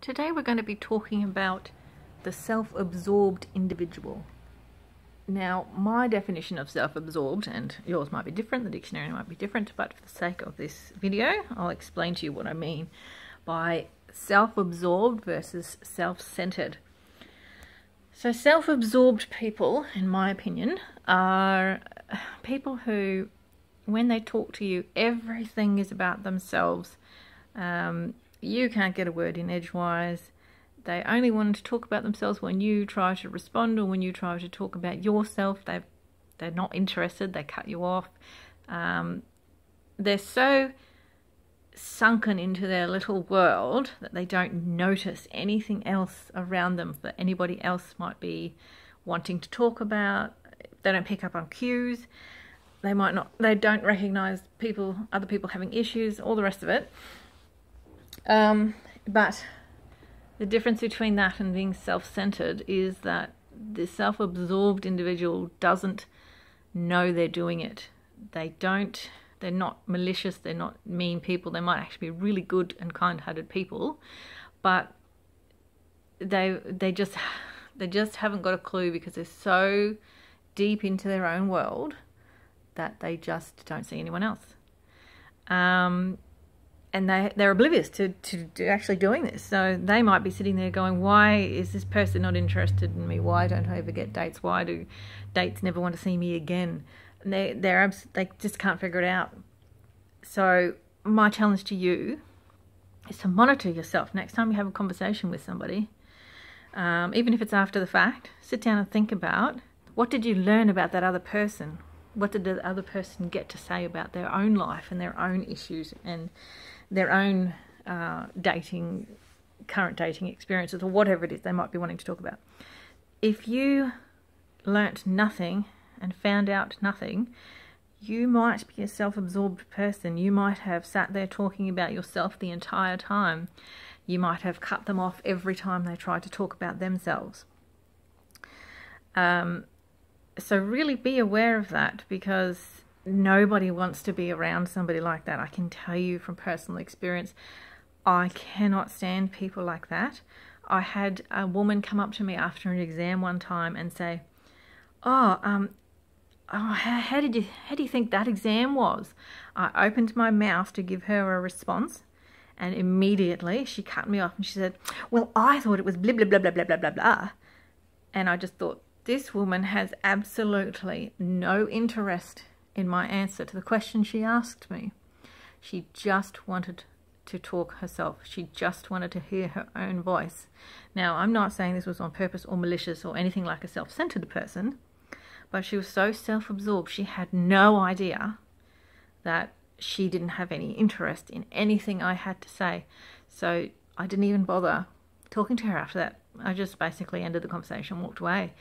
Today we're going to be talking about the self-absorbed individual. Now, my definition of self-absorbed, and yours might be different, the dictionary might be different, but for the sake of this video, I'll explain to you what I mean by self-absorbed versus self-centered. So self-absorbed people, in my opinion, are people who, when they talk to you, everything is about themselves. You can't get a word in edgewise. They only want to talk about themselves when you try to respond, or when you try to talk about yourself, they're not interested, they cut you off. They're so sunken into their little world that they don't notice anything else around them that anybody else might be wanting to talk about. They don't pick up on cues. They don't recognize other people having issues, all the rest of it. But the difference between that and being self-centered is that the self-absorbed individual doesn't know they're doing it. They're not malicious, they're not mean people. They might actually be really good and kind-hearted people, but they just haven't got a clue because they're so deep into their own world that they just don't see anyone else. And they're oblivious to actually doing this. So they might be sitting there going, why is this person not interested in me? Why don't I ever get dates? Why do dates never want to see me again? And they just can't figure it out. So my challenge to you is to monitor yourself. Next time you have a conversation with somebody, even if it's after the fact, sit down and think about, what did you learn about that other person? What did the other person get to say about their own life and their own issues and their own current dating experiences, or whatever it is they might be wanting to talk about. If you learnt nothing and found out nothing, you might be a self-absorbed person. You might have sat there talking about yourself the entire time. You might have cut them off every time they tried to talk about themselves. So really be aware of that, because nobody wants to be around somebody like that. I can tell you from personal experience, I cannot stand people like that. I had a woman come up to me after an exam one time and say, how do you think that exam was? I opened my mouth to give her a response, and immediately she cut me off and she said, well, I thought it was blah, blah, blah, blah, blah, blah, blah, blah. And I just thought, this woman has absolutely no interest in my answer to the question she asked me. She just wanted to talk herself. She just wanted to hear her own voice. Now, I'm not saying this was on purpose or malicious or anything like a self-centered person, but she was so self-absorbed, she had no idea that she didn't have any interest in anything I had to say. So I didn't even bother talking to her after that. I just basically ended the conversation, walked away.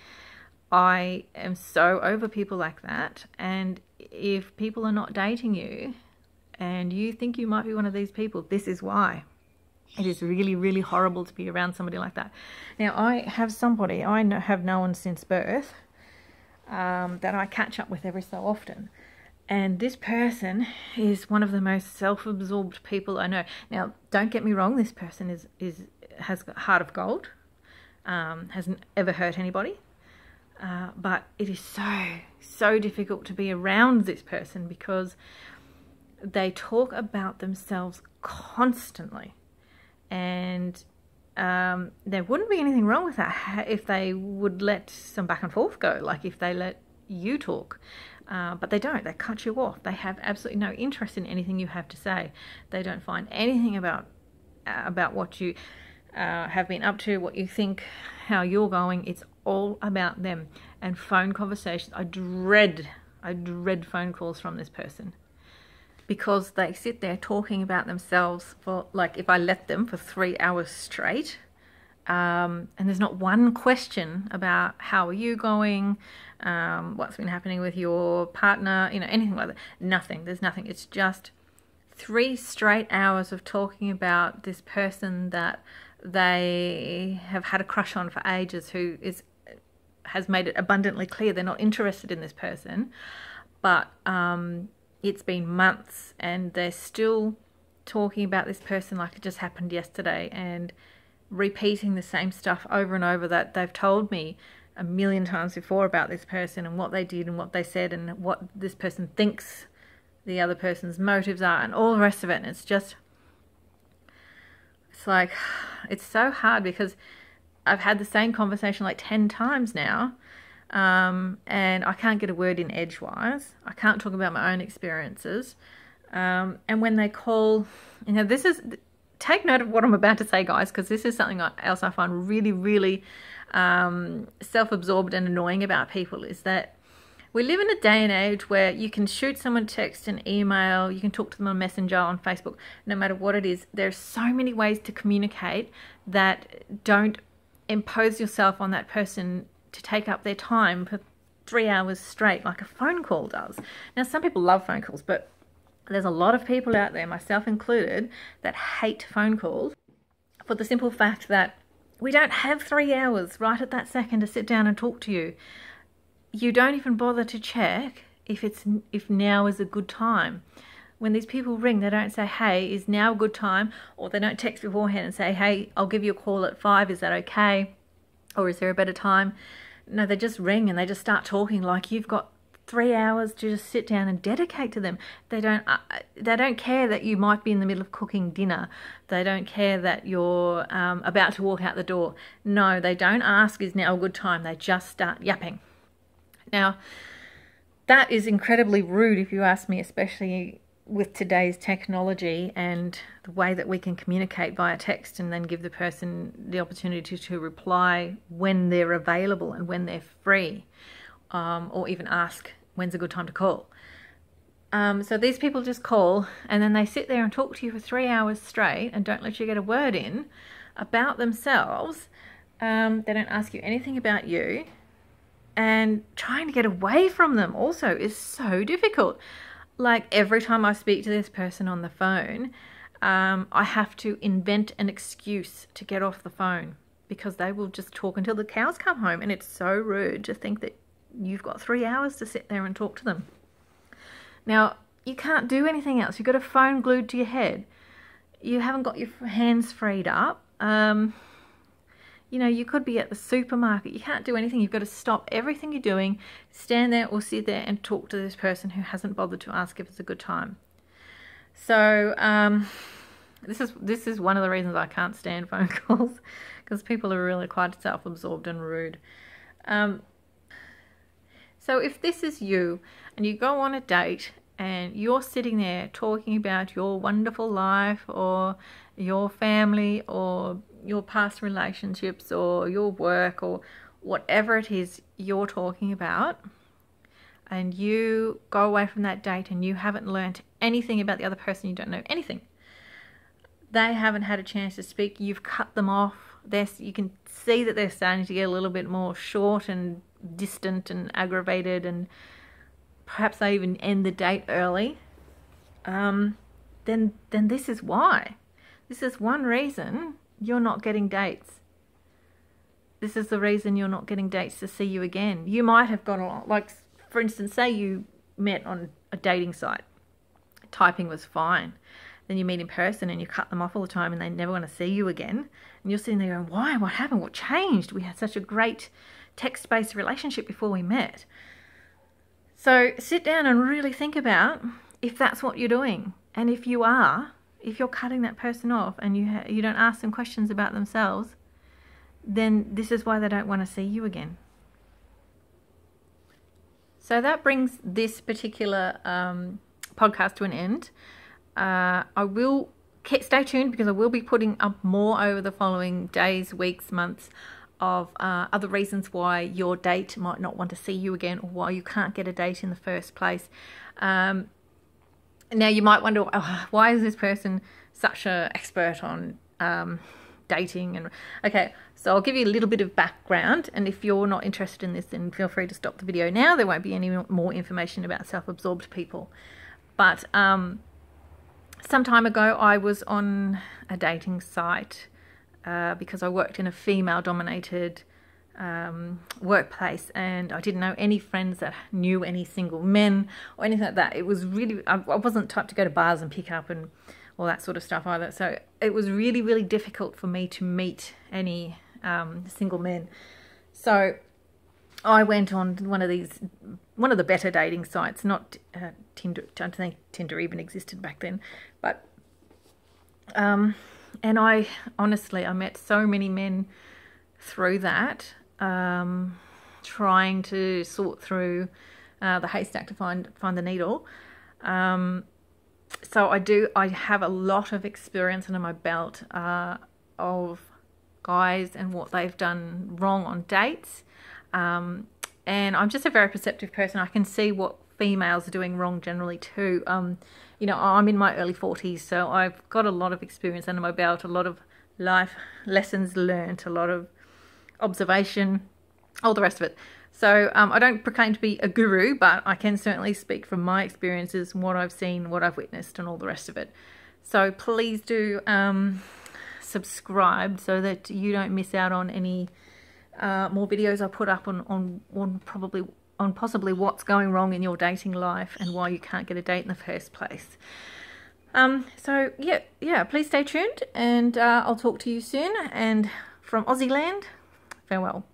I am so over people like that, and if people are not dating you and you think you might be one of these people, this is why. It is really, really horrible to be around somebody like that. Now, I have somebody I have known since birth that I catch up with every so often, and this person is one of the most self-absorbed people I know. Now, don't get me wrong, this person has got a heart of gold, hasn't ever hurt anybody. But it is so difficult to be around this person because they talk about themselves constantly, and there wouldn't be anything wrong with that if they would let some back and forth go, like if they let you talk, but they don't. They cut you off. They have absolutely no interest in anything you have to say. They don't find anything about what you have been up to, what you think, how you're going. It's all about them. And phone conversations, I dread phone calls from this person, because they sit there talking about themselves for, like, if I let them, for 3 hours straight, and there's not one question about how are you going, what's been happening with your partner, anything like that. Nothing. There's nothing. It's just 3 straight hours of talking about this person that they have had a crush on for ages, who has made it abundantly clear they're not interested in this person, but it's been months and they're still talking about this person like it just happened yesterday, and repeating the same stuff over and over that they've told me a million times before about this person and what they did and what they said and what this person thinks the other person's motives are and all the rest of it. And it's like, it's so hard because I've had the same conversation like 10 times now, and I can't get a word in edgewise. I can't talk about my own experiences. And when they call, take note of what I'm about to say, guys, because this is something else I find really, really self-absorbed and annoying about people, is that we live in a day and age where you can shoot someone a text, an email, you can talk to them on Messenger, on Facebook, no matter what it is. There's so many ways to communicate that don't impose yourself on that person to take up their time for 3 hours straight like a phone call does. Now, some people love phone calls, but there's a lot of people out there, myself included, that hate phone calls for the simple fact that we don't have 3 hours right at that second to sit down and talk to you. You don't even bother to check if now is a good time. When these people ring, they don't say, hey, is now a good time? Or they don't text beforehand and say, hey, I'll give you a call at 5, is that okay? Or is there a better time? No, they just ring and they just start talking like you've got 3 hours to just sit down and dedicate to them. They don't care that you might be in the middle of cooking dinner. They don't care that you're about to walk out the door. No, they don't ask, is now a good time? They just start yapping. Now, that is incredibly rude if you ask me, especially with today's technology and the way that we can communicate via text and then give the person the opportunity to reply when they're available and when they're free, or even ask when's a good time to call. So these people just call and then they sit there and talk to you for 3 hours straight and don't let you get a word in about themselves. They don't ask you anything about you. And trying to get away from them also is so difficult. Like every time I speak to this person on the phone, I have to invent an excuse to get off the phone because they will just talk until the cows come home. And it's so rude to think that you've got 3 hours to sit there and talk to them. Now, you can't do anything else. You've got a phone glued to your head. You haven't got your hands freed up. You could be at the supermarket. You can't do anything. You've got to stop everything you're doing, stand there or sit there and talk to this person who hasn't bothered to ask if it's a good time. So this is one of the reasons I can't stand phone calls, because people are really quite self-absorbed and rude. So if this is you and you go on a date and you're sitting there talking about your wonderful life or your family or your past relationships or your work or whatever it is you're talking about, and you go away from that date and you haven't learnt anything about the other person, you don't know anything, they haven't had a chance to speak, you've cut them off, you can see that they're starting to get a little bit more short and distant and aggravated, and perhaps they even end the date early, then this is why. This is one reason you're not getting dates. This is the reason you're not getting dates to see you again. You might have gone along, like for instance, say you met on a dating site. Typing was fine. Then you meet in person and you cut them off all the time and they never want to see you again. And you're sitting there going, why? What happened? What changed? We had such a great text-based relationship before we met. So sit down and really think about if that's what you're doing. And if you are, if you're cutting that person off and you don't ask them questions about themselves, then this is why they don't want to see you again. So that brings this particular podcast to an end. I will stay tuned because I will be putting up more over the following days, weeks, months of other reasons why your date might not want to see you again, or why you can't get a date in the first place. Now you might wonder, why is this person such an expert on dating? And okay, so I'll give you a little bit of background, and if you're not interested in this, then feel free to stop the video now. There won't be any more information about self-absorbed people. But some time ago I was on a dating site because I worked in a female-dominated workplace, and I didn't know any friends that knew any single men or anything like that. It was really, I wasn't the type to go to bars and pick up and or that sort of stuff either. So it was really, really difficult for me to meet any single men. So I went on one of the better dating sites, not Tinder. I don't think Tinder even existed back then, but and I met so many men through that, trying to sort through the haystack to find the needle. So I have a lot of experience under my belt of guys and what they've done wrong on dates. And I'm just a very perceptive person. I can see what females are doing wrong generally too. You know, I'm in my early 40s, so I've got a lot of experience under my belt, a lot of life lessons learnt, a lot of observation, all the rest of it. So I don't proclaim to be a guru, but I can certainly speak from my experiences, what I've seen, what I've witnessed, and all the rest of it. So please do subscribe so that you don't miss out on any more videos I put up on possibly what's going wrong in your dating life and why you can't get a date in the first place. So yeah, please stay tuned, and I'll talk to you soon. And from Aussie land, farewell.